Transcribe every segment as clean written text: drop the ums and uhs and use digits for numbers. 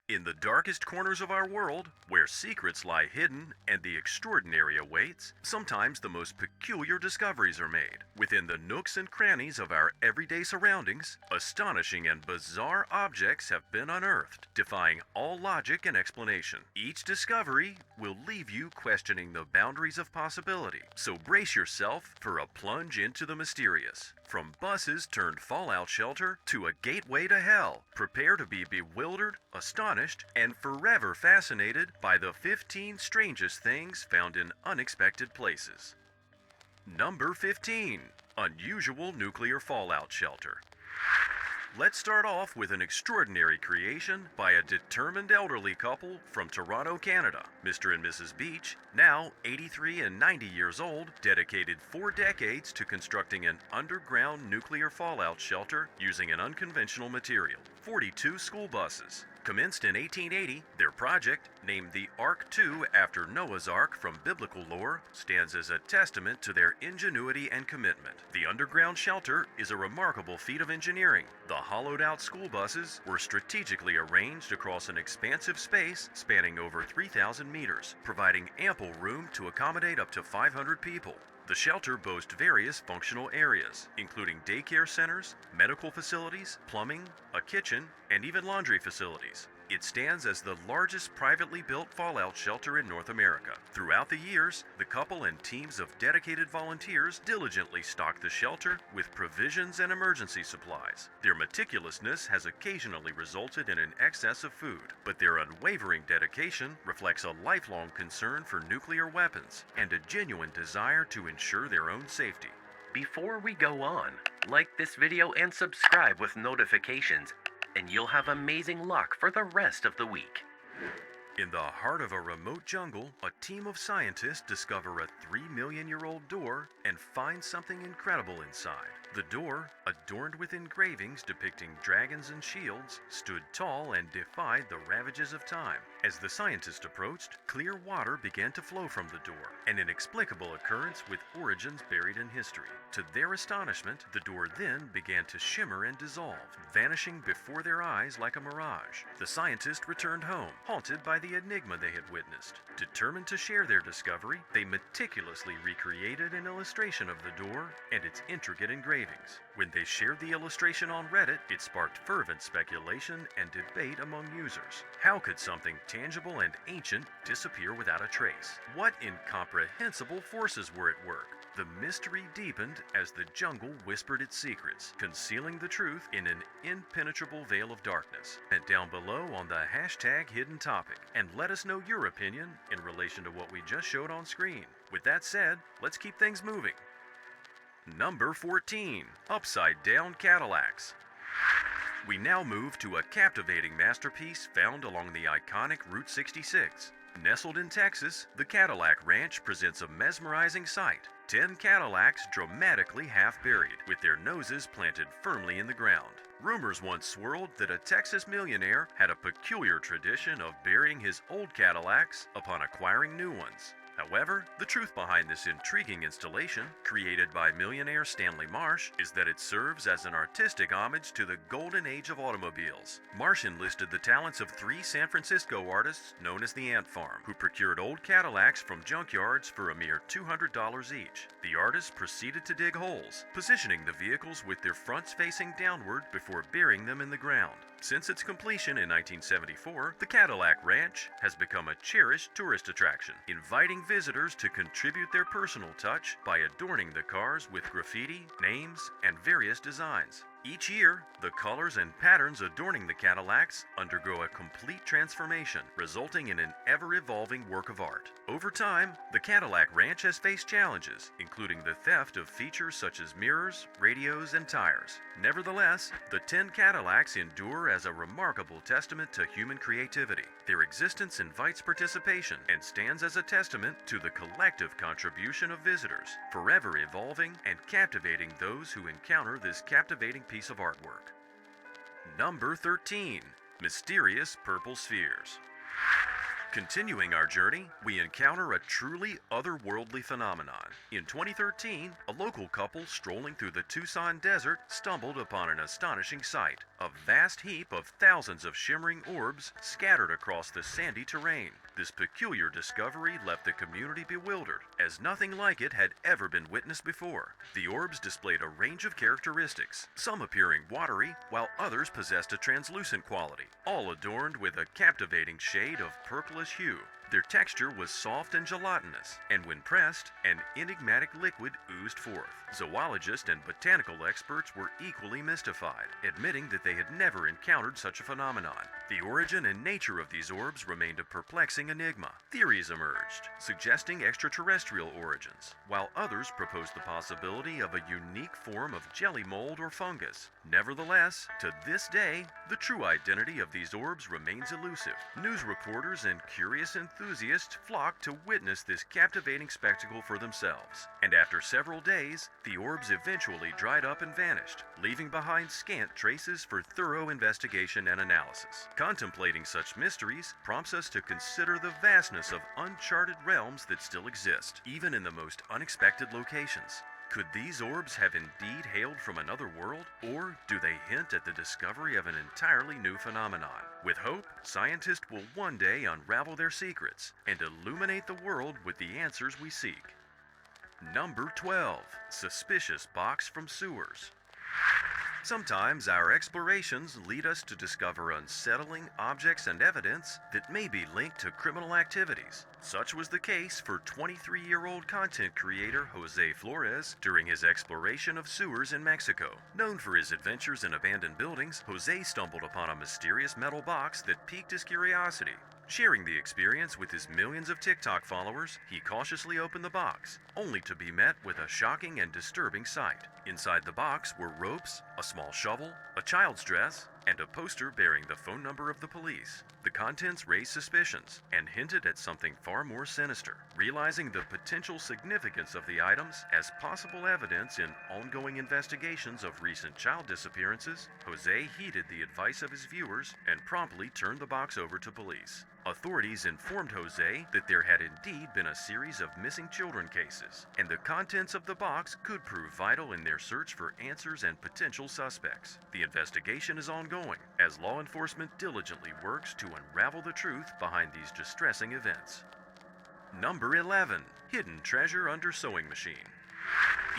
In the darkest corners of our world, where secrets lie hidden and the extraordinary awaits, sometimes the most peculiar discoveries are made. Within the nooks and crannies of our everyday surroundings, astonishing and bizarre objects have been unearthed, defying all logic and explanation. Each discovery will leave you questioning the boundaries of possibility. So brace yourself for a plunge into the mysterious. From buses turned fallout shelter to a gateway to hell, prepare to be bewildered, astonished, and forever fascinated by the 15 strangest things found in unexpected places. Number 15. Unusual nuclear fallout shelter. Let's start off with an extraordinary creation by a determined elderly couple from Toronto, Canada. Mr. and Mrs. Beach, now 83 and 90 years old, dedicated 4 decades to constructing an underground nuclear fallout shelter using an unconventional material. 42 school buses. Commenced in 1880, their project, named the Ark II after Noah's Ark from biblical lore, stands as a testament to their ingenuity and commitment. The underground shelter is a remarkable feat of engineering. The hollowed-out school buses were strategically arranged across an expansive space spanning over 3,000 meters, providing ample room to accommodate up to 500 people. The shelter boasts various functional areas, including daycare centers, medical facilities, plumbing, a kitchen, and even laundry facilities. It stands as the largest privately built fallout shelter in North America. Throughout the years, the couple and teams of dedicated volunteers diligently stocked the shelter with provisions and emergency supplies. Their meticulousness has occasionally resulted in an excess of food, but their unwavering dedication reflects a lifelong concern for nuclear weapons and a genuine desire to ensure their own safety. Before we go on, like this video and subscribe with notifications, and you'll have amazing luck for the rest of the week. In the heart of a remote jungle, a team of scientists discover a 3-million-year-old door and find something incredible inside. The door, adorned with engravings depicting dragons and shields, stood tall and defied the ravages of time. As the scientists approached, clear water began to flow from the door, an inexplicable occurrence with origins buried in history. To their astonishment, the door then began to shimmer and dissolve, vanishing before their eyes like a mirage. The scientists returned home, haunted by the enigma they had witnessed. Determined to share their discovery, they meticulously recreated an illustration of the door and its intricate engravings. When they shared the illustration on Reddit, it sparked fervent speculation and debate among users. How could something tangible and ancient disappear without a trace? What incomprehensible forces were at work? The mystery deepened as the jungle whispered its secrets, concealing the truth in an impenetrable veil of darkness. Comment down below on the hashtag hidden topic and let us know your opinion in relation to what we just showed on screen. With that said, let's keep things moving. Number 14. Upside Down Cadillacs. We now move to a captivating masterpiece found along the iconic Route 66. Nestled in Texas, the Cadillac Ranch presents a mesmerizing sight. 10 Cadillacs dramatically half-buried, with their noses planted firmly in the ground. Rumors once swirled that a Texas millionaire had a peculiar tradition of burying his old Cadillacs upon acquiring new ones. However, the truth behind this intriguing installation, created by millionaire Stanley Marsh, is that it serves as an artistic homage to the golden age of automobiles. Marsh enlisted the talents of 3 San Francisco artists known as the Ant Farm, who procured old Cadillacs from junkyards for a mere $200 each. The artists proceeded to dig holes, positioning the vehicles with their fronts facing downward before burying them in the ground. Since its completion in 1974, the Cadillac Ranch has become a cherished tourist attraction, inviting visitors to contribute their personal touch by adorning the cars with graffiti, names, and various designs. Each year, the colors and patterns adorning the Cadillacs undergo a complete transformation, resulting in an ever-evolving work of art. Over time, the Cadillac Ranch has faced challenges, including the theft of features such as mirrors, radios, and tires. Nevertheless, the 10 Cadillacs endure as a remarkable testament to human creativity. Their existence invites participation and stands as a testament to the collective contribution of visitors, forever evolving and captivating those who encounter this captivating piece of artwork. Number 13. Mysterious Purple Spheres. Continuing our journey, we encounter a truly otherworldly phenomenon. In 2013, a local couple strolling through the Tucson desert stumbled upon an astonishing sight, a vast heap of thousands of shimmering orbs scattered across the sandy terrain. This peculiar discovery left the community bewildered, as nothing like it had ever been witnessed before. The orbs displayed a range of characteristics, some appearing watery, while others possessed a translucent quality, all adorned with a captivating shade of purplish hue. Their texture was soft and gelatinous, and when pressed, an enigmatic liquid oozed forth. Zoologists and botanical experts were equally mystified, admitting that they had never encountered such a phenomenon. The origin and nature of these orbs remained a perplexing enigma. Theories emerged, suggesting extraterrestrial origins, while others proposed the possibility of a unique form of jelly mold or fungus. Nevertheless, to this day, the true identity of these orbs remains elusive. News reporters and curious enthusiasts flocked to witness this captivating spectacle for themselves. And after several days, the orbs eventually dried up and vanished, leaving behind scant traces for thorough investigation and analysis. Contemplating such mysteries prompts us to consider the vastness of uncharted realms that still exist, even in the most unexpected locations. Could these orbs have indeed hailed from another world, or do they hint at the discovery of an entirely new phenomenon? With hope, scientists will one day unravel their secrets and illuminate the world with the answers we seek. Number 12. Suspicious box from sewers. Sometimes our explorations lead us to discover unsettling objects and evidence that may be linked to criminal activities. Such was the case for 23-year-old content creator Jose Flores during his exploration of sewers in Mexico. Known for his adventures in abandoned buildings, Jose stumbled upon a mysterious metal box that piqued his curiosity. Sharing the experience with his millions of TikTok followers, he cautiously opened the box, only to be met with a shocking and disturbing sight. Inside the box were ropes, a small shovel, a child's dress, and a poster bearing the phone number of the police. The contents raised suspicions and hinted at something far more sinister. Realizing the potential significance of the items as possible evidence in ongoing investigations of recent child disappearances, Jose heeded the advice of his viewers and promptly turned the box over to police. Authorities informed Jose that there had indeed been a series of missing children cases, and the contents of the box could prove vital in their search for answers and potential suspects. The investigation is ongoing, as law enforcement diligently works to unravel the truth behind these distressing events. Number 11. Hidden treasure under sewing machine.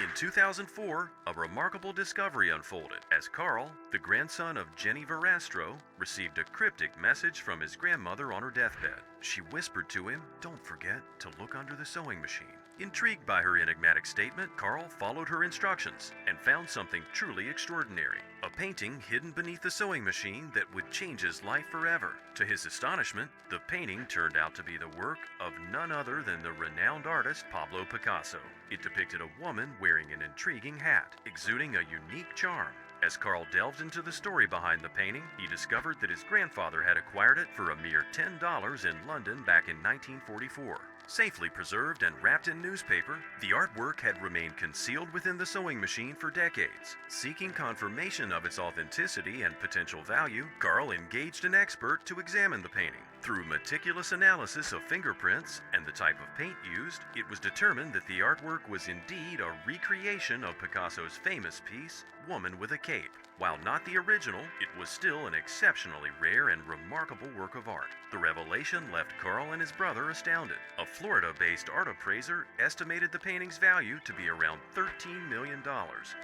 In 2004, a remarkable discovery unfolded as Carl, the grandson of Jenny Verastro, received a cryptic message from his grandmother on her deathbed. She whispered to him, "Don't forget to look under the sewing machine." Intrigued by her enigmatic statement, Carl followed her instructions and found something truly extraordinary. A painting hidden beneath the sewing machine that would change his life forever. To his astonishment, the painting turned out to be the work of none other than the renowned artist Pablo Picasso. It depicted a woman wearing an intriguing hat, exuding a unique charm. As Carl delved into the story behind the painting, he discovered that his grandfather had acquired it for a mere $10 in London back in 1944. Safely preserved and wrapped in newspaper, the artwork had remained concealed within the sewing machine for decades. Seeking confirmation of its authenticity and potential value, Carl engaged an expert to examine the painting. Through meticulous analysis of fingerprints and the type of paint used, it was determined that the artwork was indeed a recreation of Picasso's famous piece, Woman with a Cape. While not the original, it was still an exceptionally rare and remarkable work of art. The revelation left Carl and his brother astounded. A Florida-based art appraiser estimated the painting's value to be around $13 million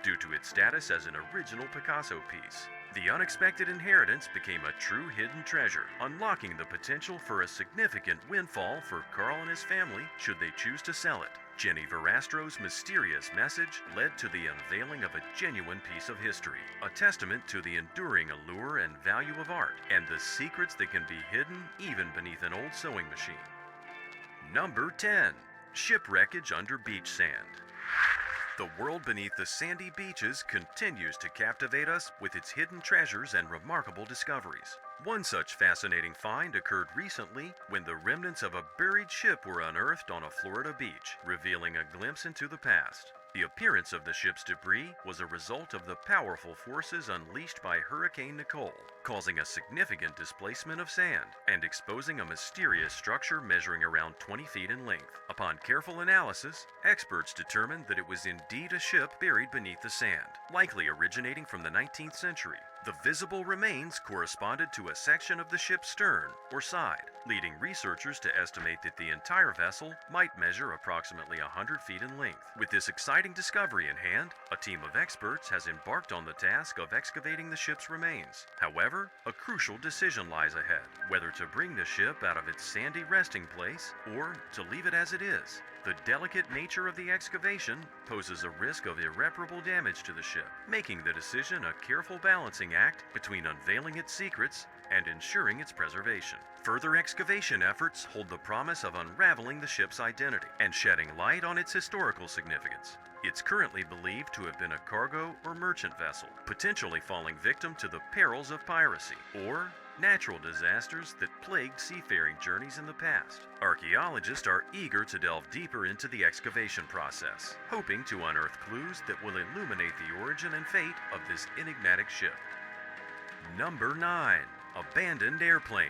due to its status as an original Picasso piece. The unexpected inheritance became a true hidden treasure, unlocking the potential for a significant windfall for Carl and his family should they choose to sell it. Jenny Verastro's mysterious message led to the unveiling of a genuine piece of history, a testament to the enduring allure and value of art, and the secrets that can be hidden even beneath an old sewing machine. Number 10. Shipwreckage under beach sand. The world beneath the sandy beaches continues to captivate us with its hidden treasures and remarkable discoveries. One such fascinating find occurred recently when the remnants of a buried ship were unearthed on a Florida beach, revealing a glimpse into the past. The appearance of the ship's debris was a result of the powerful forces unleashed by Hurricane Nicole, causing a significant displacement of sand and exposing a mysterious structure measuring around 20 feet in length. Upon careful analysis, experts determined that it was indeed a ship buried beneath the sand, likely originating from the 19th century. The visible remains corresponded to a section of the ship's stern, or side, leading researchers to estimate that the entire vessel might measure approximately 100 feet in length. With this exciting discovery in hand, a team of experts has embarked on the task of excavating the ship's remains. However, a crucial decision lies ahead, whether to bring the ship out of its sandy resting place or to leave it as it is. The delicate nature of the excavation poses a risk of irreparable damage to the ship, making the decision a careful balancing act between unveiling its secrets and ensuring its preservation. Further excavation efforts hold the promise of unraveling the ship's identity and shedding light on its historical significance. It's currently believed to have been a cargo or merchant vessel, potentially falling victim to the perils of piracy or natural disasters that plagued seafaring journeys in the past. Archaeologists are eager to delve deeper into the excavation process, hoping to unearth clues that will illuminate the origin and fate of this enigmatic ship. Number 9. Abandoned airplane.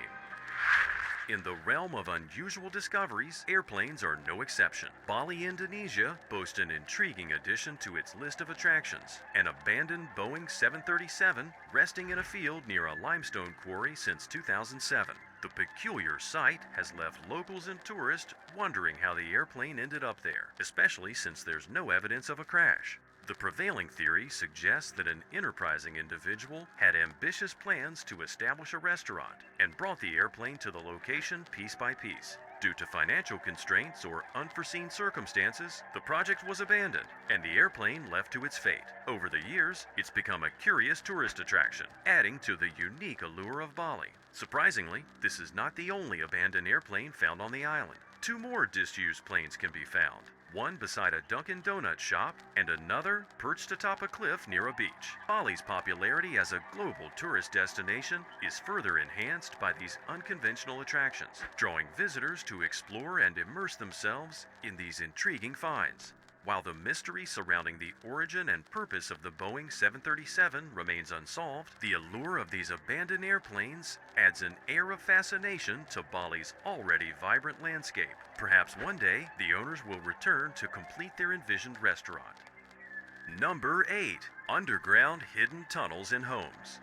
In the realm of unusual discoveries, airplanes are no exception. Bali, Indonesia boasts an intriguing addition to its list of attractions: an abandoned Boeing 737 resting in a field near a limestone quarry since 2007. The peculiar sight has left locals and tourists wondering how the airplane ended up there, especially since there's no evidence of a crash. The prevailing theory suggests that an enterprising individual had ambitious plans to establish a restaurant and brought the airplane to the location piece by piece. Due to financial constraints or unforeseen circumstances, the project was abandoned and the airplane left to its fate. Over the years, it's become a curious tourist attraction, adding to the unique allure of Bali. Surprisingly, this is not the only abandoned airplane found on the island. 2 more disused planes can be found. One beside a Dunkin' Donuts shop, and another perched atop a cliff near a beach. Bali's popularity as a global tourist destination is further enhanced by these unconventional attractions, drawing visitors to explore and immerse themselves in these intriguing finds. While the mystery surrounding the origin and purpose of the Boeing 737 remains unsolved, the allure of these abandoned airplanes adds an air of fascination to Bali's already vibrant landscape. Perhaps one day, the owners will return to complete their envisioned restaurant. Number 8. Underground hidden tunnels in homes.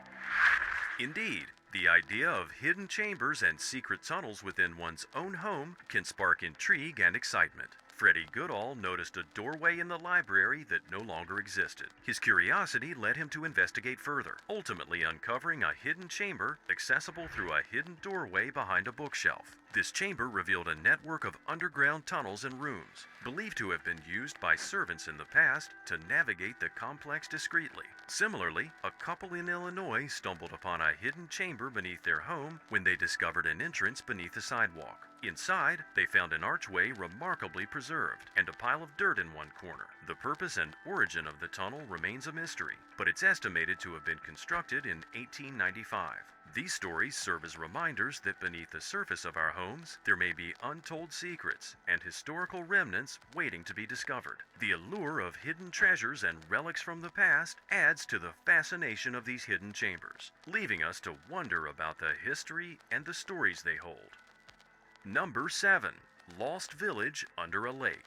Indeed, the idea of hidden chambers and secret tunnels within one's own home can spark intrigue and excitement. Freddie Goodall noticed a doorway in the library that no longer existed. His curiosity led him to investigate further, ultimately uncovering a hidden chamber accessible through a hidden doorway behind a bookshelf. This chamber revealed a network of underground tunnels and rooms, believed to have been used by servants in the past to navigate the complex discreetly. Similarly, a couple in Illinois stumbled upon a hidden chamber beneath their home when they discovered an entrance beneath the sidewalk. Inside, they found an archway remarkably preserved and a pile of dirt in one corner. The purpose and origin of the tunnel remains a mystery, but it's estimated to have been constructed in 1895. These stories serve as reminders that beneath the surface of our homes, there may be untold secrets and historical remnants waiting to be discovered. The allure of hidden treasures and relics from the past adds to the fascination of these hidden chambers, leaving us to wonder about the history and the stories they hold. Number 7. Lost Village Under a Lake.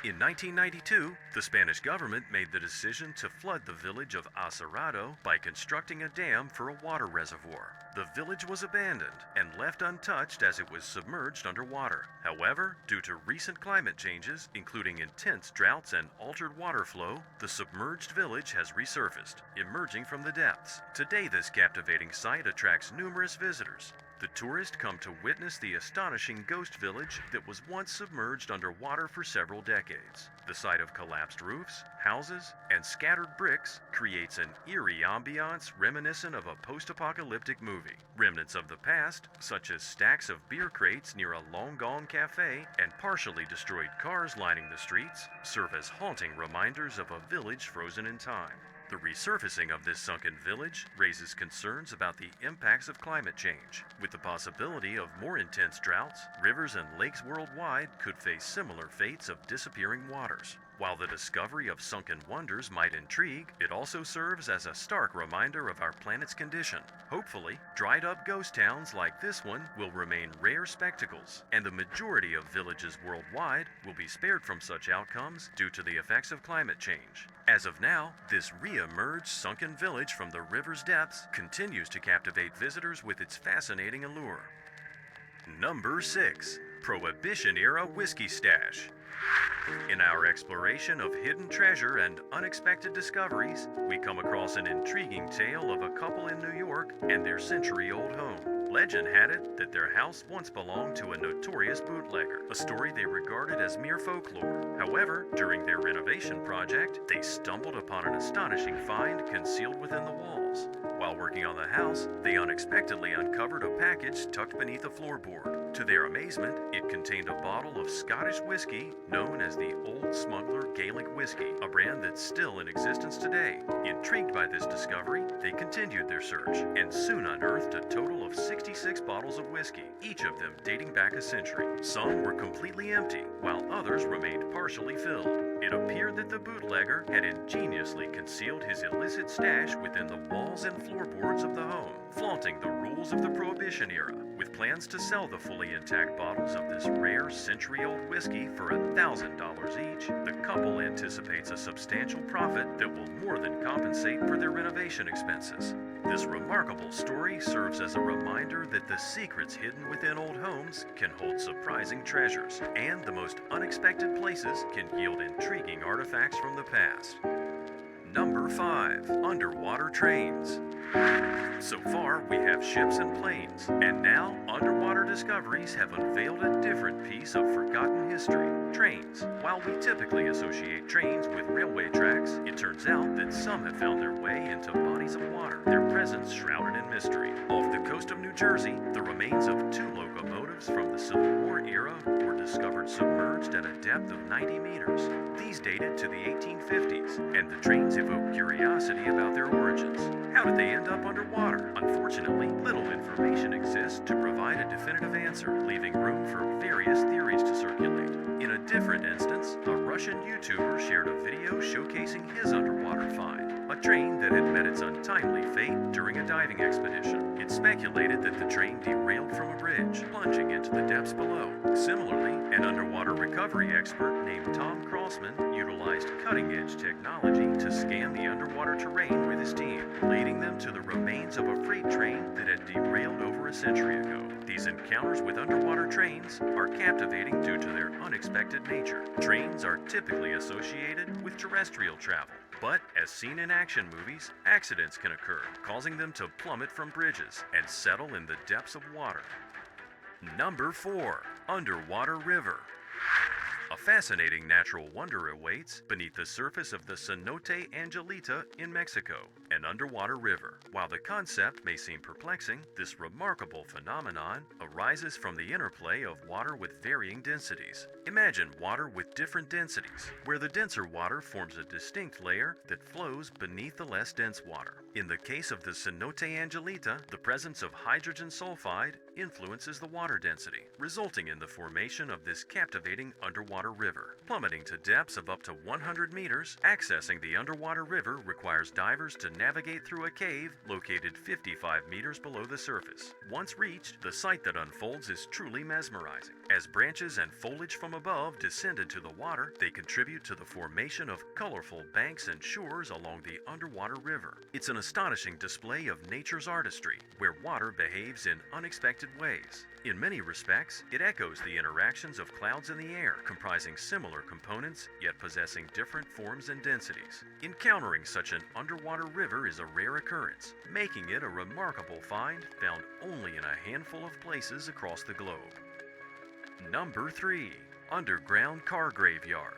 In 1992, the Spanish government made the decision to flood the village of Acerrado by constructing a dam for a water reservoir. The village was abandoned and left untouched as it was submerged underwater. However, due to recent climate changes, including intense droughts and altered water flow, the submerged village has resurfaced, emerging from the depths. Today, this captivating site attracts numerous visitors. The tourists come to witness the astonishing ghost village that was once submerged underwater for several decades. The sight of collapsed roofs, houses, and scattered bricks creates an eerie ambiance reminiscent of a post-apocalyptic movie. Remnants of the past, such as stacks of beer crates near a long-gone cafe and partially destroyed cars lining the streets, serve as haunting reminders of a village frozen in time. The resurfacing of this sunken village raises concerns about the impacts of climate change. With the possibility of more intense droughts, rivers and lakes worldwide could face similar fates of disappearing waters. While the discovery of sunken wonders might intrigue, it also serves as a stark reminder of our planet's condition. Hopefully, dried-up ghost towns like this one will remain rare spectacles, and the majority of villages worldwide will be spared from such outcomes due to the effects of climate change. As of now, this re-emerged sunken village from the river's depths continues to captivate visitors with its fascinating allure. Number 6. Prohibition-era whiskey stash. In our exploration of hidden treasure and unexpected discoveries, we come across an intriguing tale of a couple in New York and their century-old home. Legend had it that their house once belonged to a notorious bootlegger, a story they regarded as mere folklore. However, during their renovation project, they stumbled upon an astonishing find concealed within the walls. While working on the house, they unexpectedly uncovered a package tucked beneath a floorboard. To their amazement, it contained a bottle of Scottish whiskey known as the Old Smuggler Gaelic Whiskey, a brand that's still in existence today. Intrigued by this discovery, they continued their search and soon unearthed a total of 66 bottles of whiskey, each of them dating back a century. Some were completely empty, while others remained partially filled. It appeared that the bootlegger had ingeniously concealed his illicit stash within the walls and floorboards of the home, flaunting the rules of the Prohibition era. With plans to sell the fully intact bottles of this rare century-old whiskey for $1,000 each, the couple anticipates a substantial profit that will more than compensate for their renovation expenses. This remarkable story serves as a reminder that the secrets hidden within old homes can hold surprising treasures, and the most unexpected places can yield intriguing artifacts from the past. Number 5. Underwater trains. So far, we have ships and planes, and now underwater discoveries have unveiled a different piece of forgotten history: trains. While we typically associate trains with railway tracks, it turns out that some have found their way into bodies of water, their presence shrouded in mystery. Off the coast of New Jersey, the remains of 2 locomotives from the Civil War era were discovered submerged at a depth of 90 meters. These dated to the 1850s, and the trains evoke curiosity about their origins. How did they end up underwater? Unfortunately, little information exists to provide a definitive answer, leaving room for various theories to circulate. In a different instance, a Russian YouTuber shared a video showcasing his underwater find, a train that had met its untimely fate during a diving expedition. It's speculated that the train derailed from a bridge, plunging into the depths below. Similarly, an underwater recovery expert named Tom Crossman utilized cutting-edge technology to scan the underwater terrain with his team, leading them to the remains of a freight train that had derailed over a century ago. These encounters with underwater trains are captivating due to their unexpected nature. Trains are typically associated with terrestrial travel, but as seen in action movies, accidents can occur, causing them to plummet from bridges and settle in the depths of water. Number 4. Underwater river. A fascinating natural wonder awaits beneath the surface of the Cenote Angelita in Mexico, an underwater river. While the concept may seem perplexing, this remarkable phenomenon arises from the interplay of water with varying densities. Imagine water with different densities, where the denser water forms a distinct layer that flows beneath the less dense water. In the case of the Cenote Angelita, the presence of hydrogen sulfide influences the water density, resulting in the formation of this captivating underwater river. Plummeting to depths of up to 100 meters, accessing the underwater river requires divers to navigate through a cave located 55 meters below the surface. Once reached, the sight that unfolds is truly mesmerizing. As branches and foliage from above descend into the water, they contribute to the formation of colorful banks and shores along the underwater river. It's an astonishing display of nature's artistry, where water behaves in unexpected ways. In many respects, it echoes the interactions of clouds in the air, comprising similar components, yet possessing different forms and densities. Encountering such an underwater river is a rare occurrence, making it a remarkable find found only in a handful of places across the globe. Number 3. Underground car graveyard.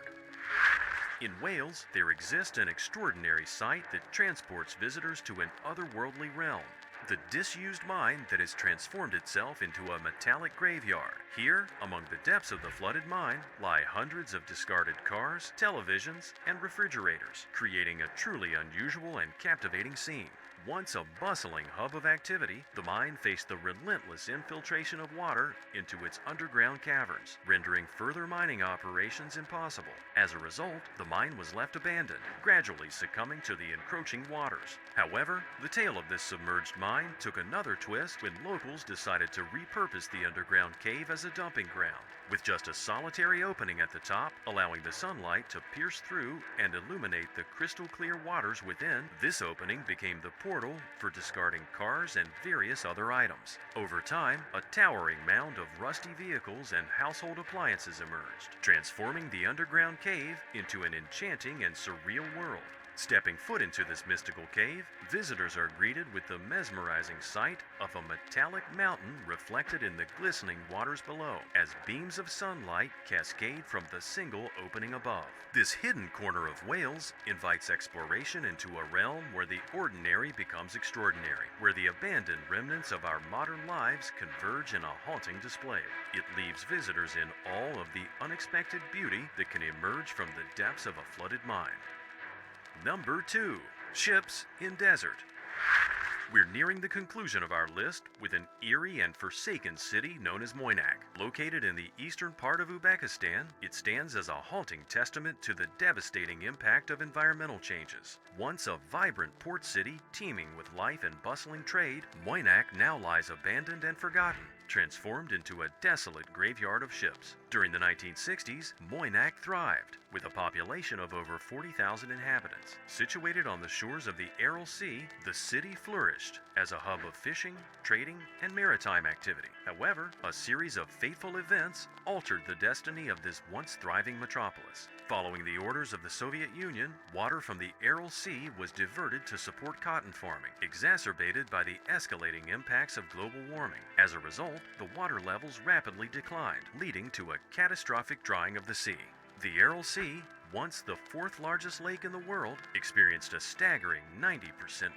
In Wales, there exists an extraordinary site that transports visitors to an otherworldly realm. The disused mine that has transformed itself into a metallic graveyard. Here, among the depths of the flooded mine, lie hundreds of discarded cars, televisions, and refrigerators, creating a truly unusual and captivating scene. Once a bustling hub of activity, the mine faced the relentless infiltration of water into its underground caverns, rendering further mining operations impossible. As a result, the mine was left abandoned, gradually succumbing to the encroaching waters. However, the tale of this submerged mine took another twist when locals decided to repurpose the underground cave as a dumping ground, with just a solitary opening at the top, allowing the sunlight to pierce through and illuminate the crystal clear waters within. This opening became the portal for discarding cars and various other items. Over time, a towering mound of rusty vehicles and household appliances emerged, transforming the underground cave into an enchanting and surreal world. Stepping foot into this mystical cave, visitors are greeted with the mesmerizing sight of a metallic mountain reflected in the glistening waters below, as beams of sunlight cascade from the single opening above. This hidden corner of Wales invites exploration into a realm where the ordinary becomes extraordinary, where the abandoned remnants of our modern lives converge in a haunting display. It leaves visitors in awe of the unexpected beauty that can emerge from the depths of a flooded mine. Number 2. Ships in Desert. We're nearing the conclusion of our list with an eerie and forsaken city known as Moynak. Located in the eastern part of Uzbekistan, it stands as a haunting testament to the devastating impact of environmental changes. Once a vibrant port city teeming with life and bustling trade, Moynak now lies abandoned and forgotten, transformed into a desolate graveyard of ships. During the 1960s, Moynak thrived, with a population of over 40,000 inhabitants. Situated on the shores of the Aral Sea, the city flourished as a hub of fishing, trading, and maritime activity. However, a series of fateful events altered the destiny of this once thriving metropolis. Following the orders of the Soviet Union, water from the Aral Sea was diverted to support cotton farming, exacerbated by the escalating impacts of global warming. As a result, the water levels rapidly declined, leading to a catastrophic drying of the sea. The Aral Sea, once the fourth largest lake in the world, experienced a staggering 90%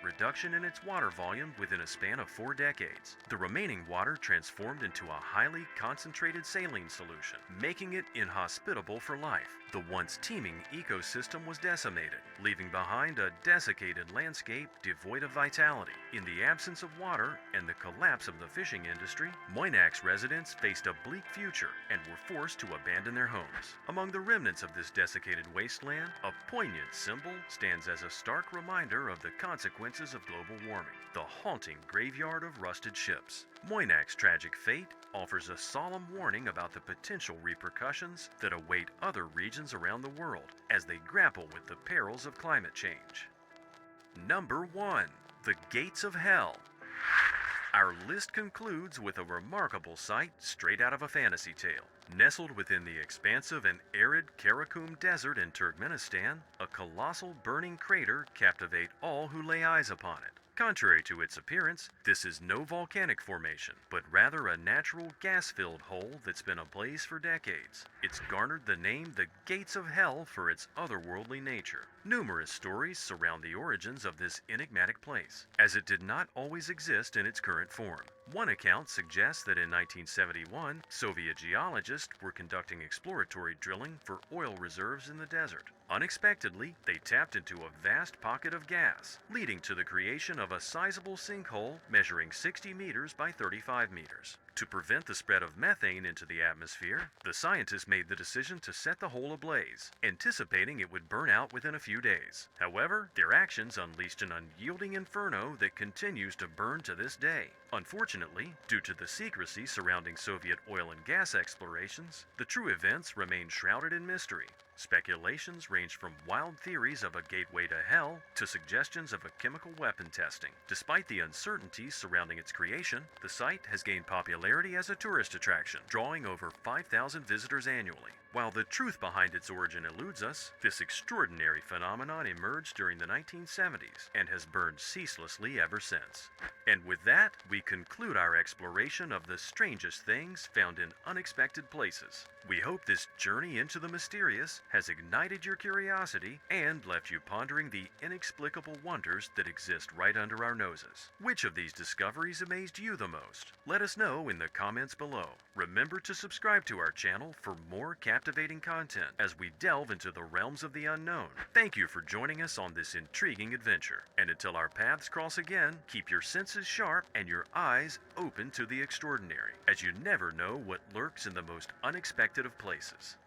reduction in its water volume within a span of 4 decades. The remaining water transformed into a highly concentrated saline solution, making it inhospitable for life. The once teeming ecosystem was decimated, leaving behind a desiccated landscape devoid of vitality. In the absence of water and the collapse of the fishing industry, Moynak's residents faced a bleak future and were forced to abandon their homes. Among the remnants of this desiccated wasteland, a poignant symbol stands as a stark reminder of the consequences of global warming: the haunting graveyard of rusted ships. Moynak's tragic fate offers a solemn warning about the potential repercussions that await other regions around the world as they grapple with the perils of climate change. Number 1. The Gates of Hell. Our list concludes with a remarkable sight straight out of a fantasy tale. Nestled within the expansive and arid Karakum Desert in Turkmenistan, a colossal burning crater captivates all who lay eyes upon it. Contrary to its appearance, this is no volcanic formation, but rather a natural gas-filled hole that's been ablaze for decades. It's garnered the name the Gates of Hell for its otherworldly nature. Numerous stories surround the origins of this enigmatic place, as it did not always exist in its current form. One account suggests that in 1971, Soviet geologists were conducting exploratory drilling for oil reserves in the desert. Unexpectedly, they tapped into a vast pocket of gas, leading to the creation of a sizable sinkhole measuring 60 meters by 35 meters. To prevent the spread of methane into the atmosphere, the scientists made the decision to set the hole ablaze, anticipating it would burn out within a few days. However, their actions unleashed an unyielding inferno that continues to burn to this day. Unfortunately, due to the secrecy surrounding Soviet oil and gas explorations, the true events remain shrouded in mystery. Speculations range from wild theories of a gateway to hell to suggestions of a chemical weapon testing. Despite the uncertainties surrounding its creation, the site has gained popularity as a tourist attraction, drawing over 5,000 visitors annually. While the truth behind its origin eludes us, this extraordinary phenomenon emerged during the 1970s and has burned ceaselessly ever since. And with that, we conclude our exploration of the strangest things found in unexpected places. We hope this journey into the mysterious has ignited your curiosity and left you pondering the inexplicable wonders that exist right under our noses. Which of these discoveries amazed you the most? Let us know in the comments below. Remember to subscribe to our channel for more captivating content as we delve into the realms of the unknown. Thank you for joining us on this intriguing adventure. And until our paths cross again, keep your senses sharp and your eyes open to the extraordinary, as you never know what lurks in the most unexpected of places.